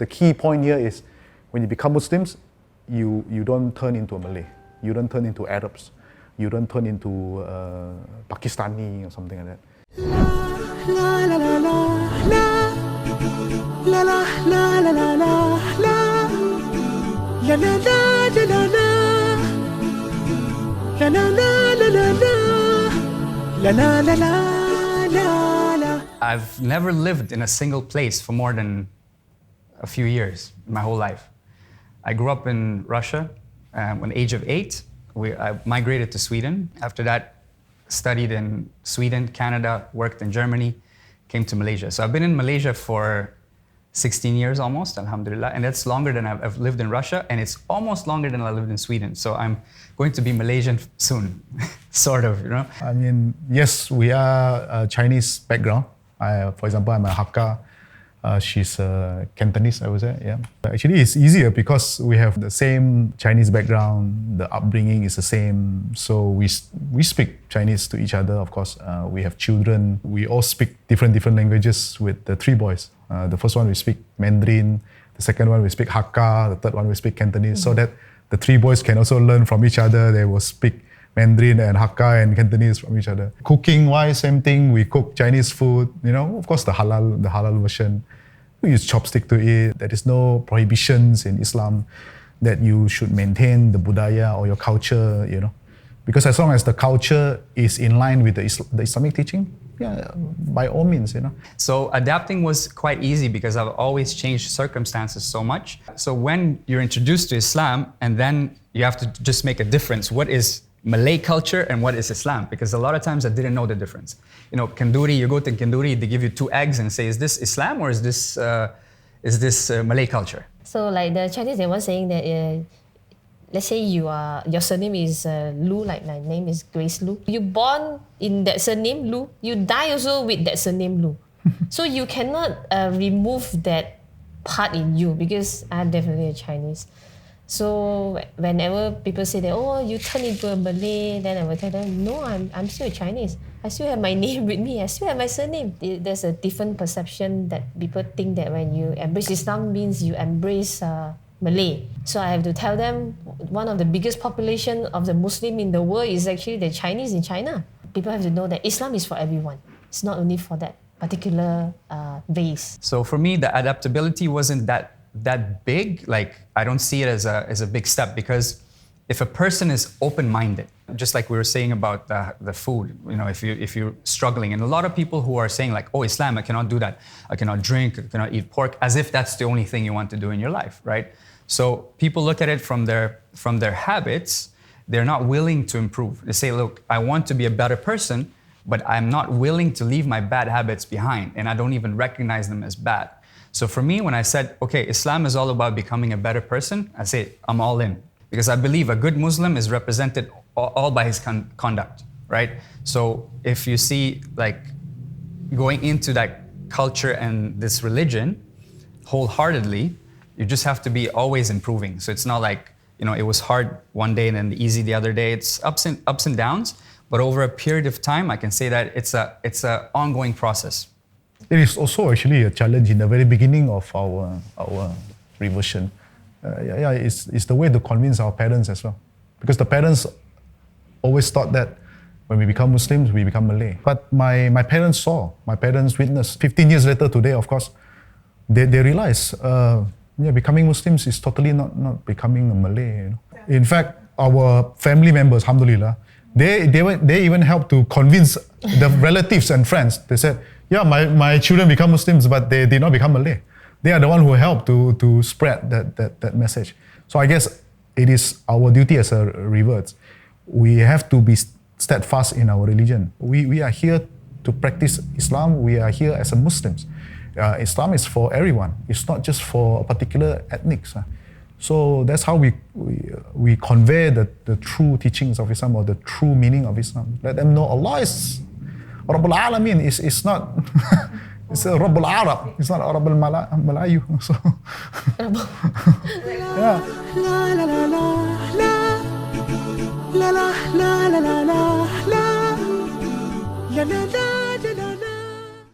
the key point here is when you become Muslims, you don't turn into a Malay. You don't turn into Arabs. You don't turn into Pakistani or something like that. La la la la la la la la la la la la la la la la la la la la. I've never lived in a single place for more than a few years in my whole life. I grew up in Russia. At the age of 8, I migrated to Sweden. After that, studied in Sweden, Canada, worked in Germany, came to Malaysia. So I've been in Malaysia for 16 years almost, alhamdulillah. And that's longer than I've lived in Russia, and it's almost longer than I lived in Sweden. So I'm going to be Malaysian soon, sort of, you know? I mean, yes, we are Chinese background. For example, I'm a Hakka. She's Cantonese, I would say, yeah. Actually, it's easier because we have the same Chinese background, the upbringing is the same. So we speak Chinese to each other, of course. We have children. We all speak different languages with the 3 boys. The first one we speak Mandarin, the second one we speak Hakka, the third one we speak Cantonese, so that the 3 boys can also learn from each other. They will speak Mandarin and Hakka and Cantonese from each other. Cooking-wise, same thing. We cook Chinese food, you know, of course the halal version. We use chopstick to eat. There is no prohibitions in Islam that you should maintain the budaya or your culture, you know. Because as long as the culture is in line with the Islamic teaching, yeah, by all means, you know. So adapting was quite easy because I've always changed circumstances so much. So when you're introduced to Islam and then you have to just make a difference, what is Malay culture and what is Islam? Because a lot of times I didn't know the difference. You know, kenduri, you go to kenduri, they give you 2 eggs and say, is this Islam or is this Malay culture? So like the Chinese, they were saying that, let's say your surname is Lu, like my name is Grace Lu. You born in that surname Lu, you die also with that surname Lu. So you cannot remove that part in you because I'm definitely a Chinese. So whenever people say that, oh, you turn into a Malay, then I will tell them, no, I'm still Chinese. I still have my name with me. I still have my surname. There's a different perception that people think that when you embrace Islam means you embrace Malay. So I have to tell them one of the biggest population of the Muslim in the world is actually the Chinese in China. People have to know that Islam is for everyone. It's not only for that particular race. So for me, the adaptability wasn't that big. Like, I don't see it as a big step, because if a person is open-minded, just like we were saying about the food, you know, if you're struggling, and a lot of people who are saying like, oh, Islam, I cannot do that, I cannot drink, I cannot eat pork, as if that's the only thing you want to do in your life, right? So people look at it from their habits. They're not willing to improve. They say, look, I want to be a better person, but I'm not willing to leave my bad habits behind, and I don't even recognize them as bad. So for me, when I said, okay, Islam is all about becoming a better person, I say, I'm all in. Because I believe a good Muslim is represented all by his conduct, right? So if you see, like, going into that culture and this religion wholeheartedly, you just have to be always improving. So it's not like, you know, it was hard one day and then easy the other day. It's ups and downs, but over a period of time, I can say that it's a ongoing process. It is also actually a challenge in the very beginning of our reversion. It's the way to convince our parents as well. Because the parents always thought that when we become Muslims, we become Malay. But my parents witnessed. 15 years later today, of course, they realize becoming Muslims is totally not becoming a Malay. You know? In fact, our family members, alhamdulillah, they even helped to convince the relatives and friends. They said, yeah, my children become Muslims, but they did not become Malay. They are the one who helped to spread that message. So I guess it is our duty as a reverts. We have to be steadfast in our religion. We are here to practice Islam. We are here as a Muslims. Islam is for everyone. It's not just for a particular ethnics. So that's how we convey the true teachings of Islam, or the true meaning of Islam. Let them know Allah is Rabbul Alamin. It's not it's a Rabbul Arab. It's not Rabbul Malayu. So yeah. La la la la la la la la la la la la la la.